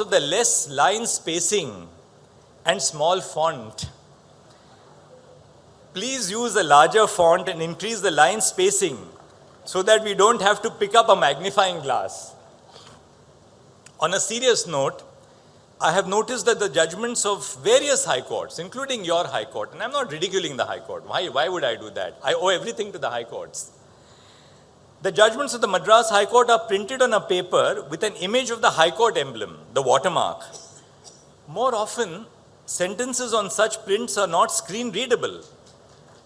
of the less line spacing and small font, please use a larger font and increase the line spacing so that we don't have to pick up a magnifying glass. On a serious note, I have noticed that the judgments of various high courts, including your high court, and I'm not ridiculing the high court. Why would I do that? I owe everything to the high courts. The judgments of the Madras High Court are printed on a paper with an image of the High Court emblem, the watermark. More often, sentences on such prints are not screen readable,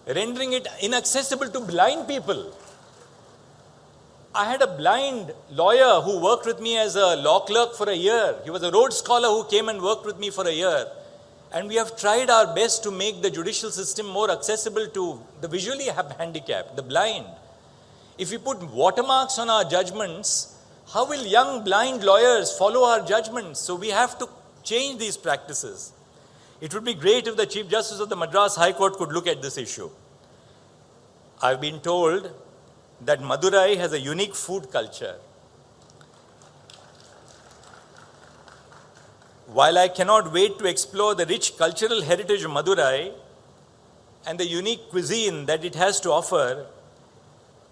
rendering it inaccessible to blind people. I had a blind lawyer who worked with me as a law clerk for a year. He was a Rhodes Scholar who came and worked with me for a year. And we have tried our best to make the judicial system more accessible to the visually handicapped, the blind. If we put watermarks on our judgments, how will young blind lawyers follow our judgments? So we have to change these practices. It would be great if the Chief Justice of the Madras High Court could look at this issue. I've been told that Madurai has a unique food culture. While I cannot wait to explore the rich cultural heritage of Madurai and the unique cuisine that it has to offer,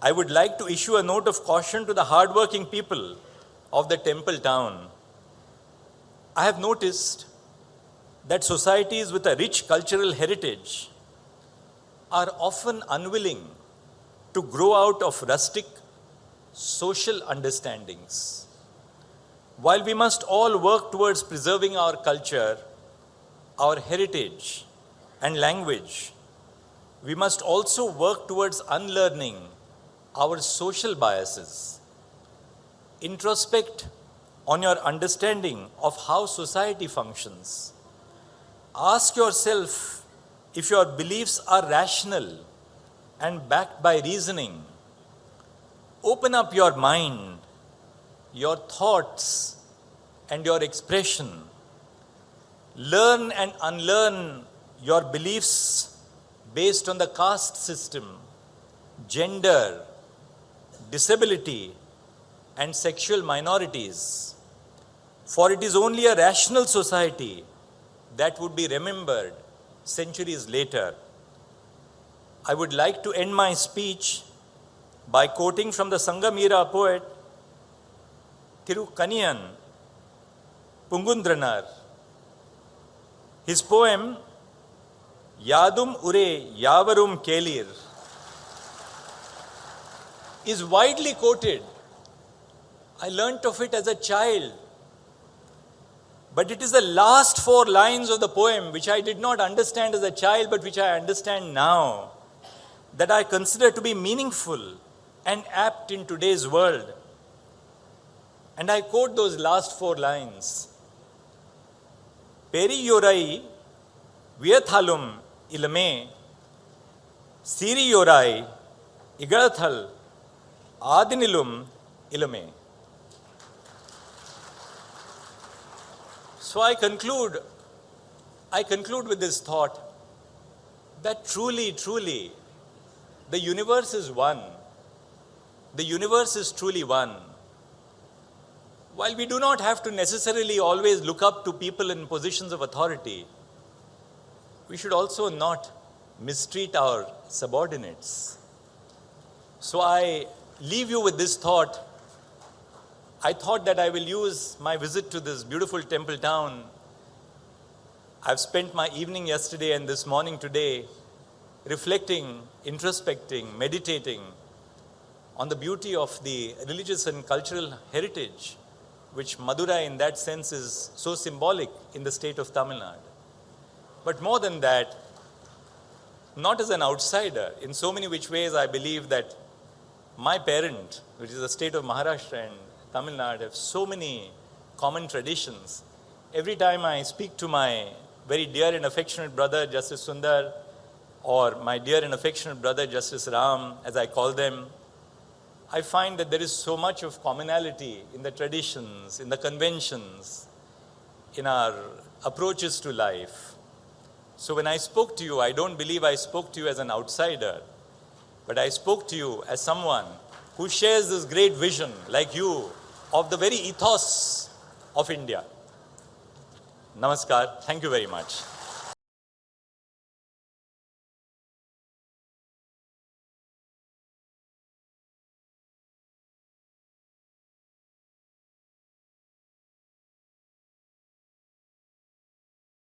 I would like to issue a note of caution to the hardworking people of the temple town. I have noticed that societies with a rich cultural heritage are often unwilling to grow out of rustic social understandings. While we must all work towards preserving our culture, our heritage, and language, we must also work towards unlearning our social biases. Introspect on your understanding of how society functions. Ask yourself if your beliefs are rational and backed by reasoning. Open up your mind, your thoughts, and your expression. Learn and unlearn your beliefs based on the caste system, gender, disability, and sexual minorities. For it is only a rational society that would be remembered centuries later. I would like to end my speech by quoting from the Sangam era poet Thirukaniyan Pungundranar. His poem, Yadum Ure Yavarum Kelir, is widely quoted. I learnt of it as a child. But it is the last 4 lines of the poem, which I did not understand as a child, but which I understand now, that I consider to be meaningful and apt in today's world. And I quote those last 4 lines. Peri yorai viathalum ilame, siri yorai igalathal adinilum ilame. So I conclude with this thought that truly, the universe is one. The universe is truly one. While we do not have to necessarily always look up to people in positions of authority, we should also not mistreat our subordinates. So I leave you with this thought. I thought that I will use my visit to this beautiful temple town. I've spent my evening yesterday and this morning today reflecting, introspecting, meditating on the beauty of the religious and cultural heritage, which Madurai in that sense is so symbolic in the state of Tamil Nadu. But more than that, not as an outsider, in so many which ways I believe that my parent, which is the state of Maharashtra and Tamil Nadu, have so many common traditions. Every time I speak to my very dear and affectionate brother, Justice Sundar, or my dear and affectionate brother, Justice Ram, as I call them, I find that there is so much of commonality in the traditions, in the conventions, in our approaches to life. So when I spoke to you, I don't believe I spoke to you as an outsider, but I spoke to you as someone who shares this great vision, like you, of the very ethos of India. Namaskar. Thank you very much.